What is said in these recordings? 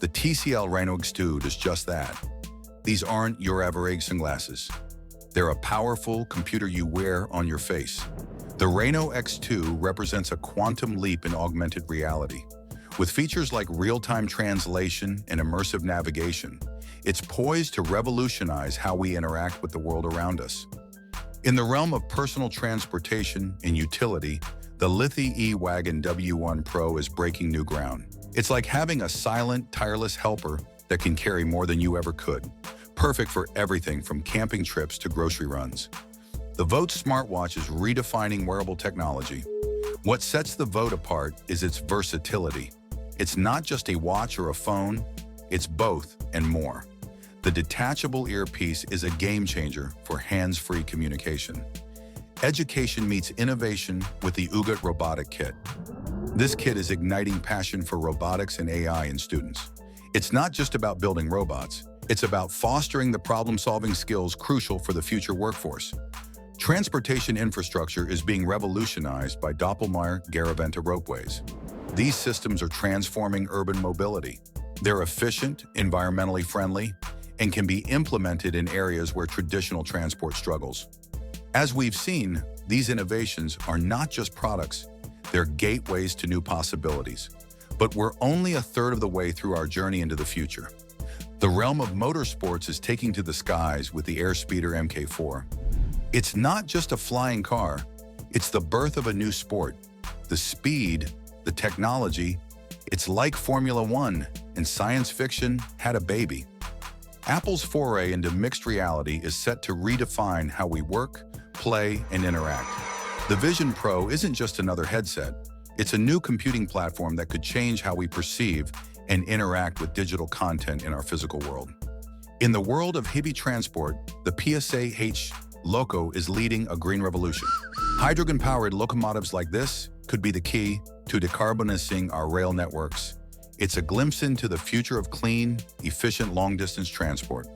The TCL Reno X2 does just that. These aren't your average sunglasses. They're a powerful computer you wear on your face. The Reno X2 represents a quantum leap in augmented reality. With features like real-time translation and immersive navigation, it's poised to revolutionize how we interact with the world around us. In the realm of personal transportation and utility, the Lithi E-Wagon W1 Pro is breaking new ground. It's like having a silent, tireless helper that can carry more than you ever could. Perfect for everything from camping trips to grocery runs. The Vote smartwatch is redefining wearable technology. What sets the Vote apart is its versatility. It's not just a watch or a phone, it's both and more. The detachable earpiece is a game changer for hands-free communication. Education meets innovation with the UGAT Robotic Kit. This kit is igniting passion for robotics and AI in students. It's not just about building robots, it's about fostering the problem-solving skills crucial for the future workforce. Transportation infrastructure is being revolutionized by Doppelmayr-Garaventa ropeways. These systems are transforming urban mobility. They're efficient, environmentally friendly, and can be implemented in areas where traditional transport struggles. As we've seen, these innovations are not just products, they're gateways to new possibilities. But we're only a third of the way through our journey into the future. The realm of motorsports is taking to the skies with the Airspeeder Mk4. It's not just a flying car, it's the birth of a new sport. The speed, the technology, it's like Formula One, and science fiction had a baby. Apple's foray into mixed reality is set to redefine how we work, play, and interact. The Vision Pro isn't just another headset. It's a new computing platform that could change how we perceive and interact with digital content in our physical world. In the world of heavy transport, the PSA-H Loco is leading a green revolution. Hydrogen-powered locomotives like this could be the key to decarbonizing our rail networks. It's a glimpse into the future of clean, efficient long-distance transport.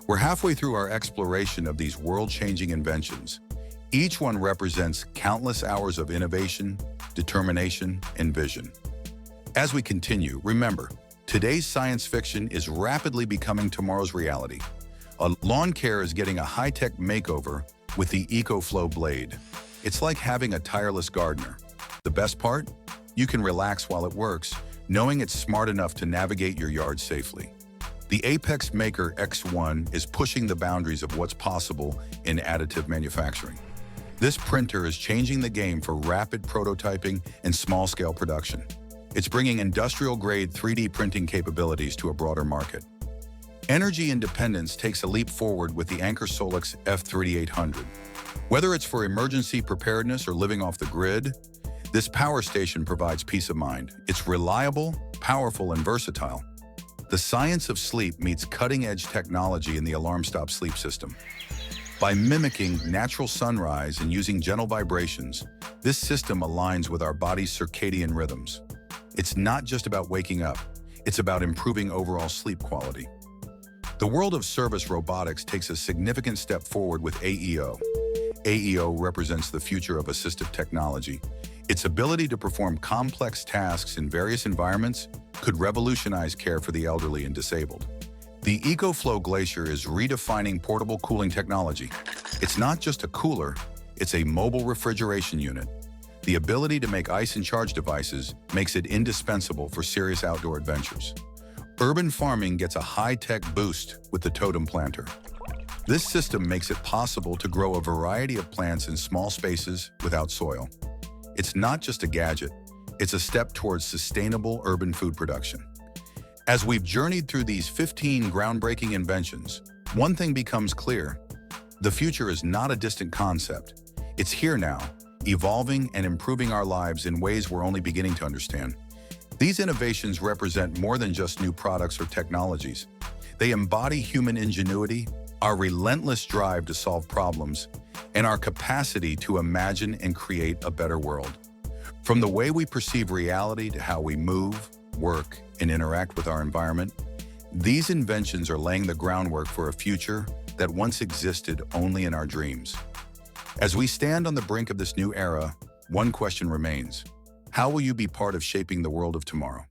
We're halfway through our exploration of these world-changing inventions. Each one represents countless hours of innovation, determination, and vision. As we continue, remember, today's science fiction is rapidly becoming tomorrow's reality. A lawn care is getting a high-tech makeover with the EcoFlow blade. It's like having a tireless gardener. The best part? You can relax while it works, knowing it's smart enough to navigate your yard safely. The Apex Maker X1 is pushing the boundaries of what's possible in additive manufacturing. This printer is changing the game for rapid prototyping and small-scale production. It's bringing industrial-grade 3D printing capabilities to a broader market. Energy independence takes a leap forward with the Anker Solix F3800. Whether it's for emergency preparedness or living off the grid, this power station provides peace of mind. It's reliable, powerful, and versatile. The science of sleep meets cutting-edge technology in the Alarm Stop Sleep system. By mimicking natural sunrise and using gentle vibrations, this system aligns with our body's circadian rhythms. It's not just about waking up, it's about improving overall sleep quality. The world of service robotics takes a significant step forward with AEO. AEO represents the future of assistive technology. Its ability to perform complex tasks in various environments could revolutionize care for the elderly and disabled. The EcoFlow Glacier is redefining portable cooling technology. It's not just a cooler, it's a mobile refrigeration unit. The ability to make ice and charge devices makes it indispensable for serious outdoor adventures. Urban farming gets a high-tech boost with the Totem Planter. This system makes it possible to grow a variety of plants in small spaces without soil. It's not just a gadget, it's a step towards sustainable urban food production. As we've journeyed through these 15 groundbreaking inventions, one thing becomes clear. The future is not a distant concept. It's here now, evolving and improving our lives in ways we're only beginning to understand. These innovations represent more than just new products or technologies. They embody human ingenuity, our relentless drive to solve problems, and our capacity to imagine and create a better world. From the way we perceive reality to how we move, work, and interact with our environment, these inventions are laying the groundwork for a future that once existed only in our dreams. As we stand on the brink of this new era, one question remains. How will you be part of shaping the world of tomorrow?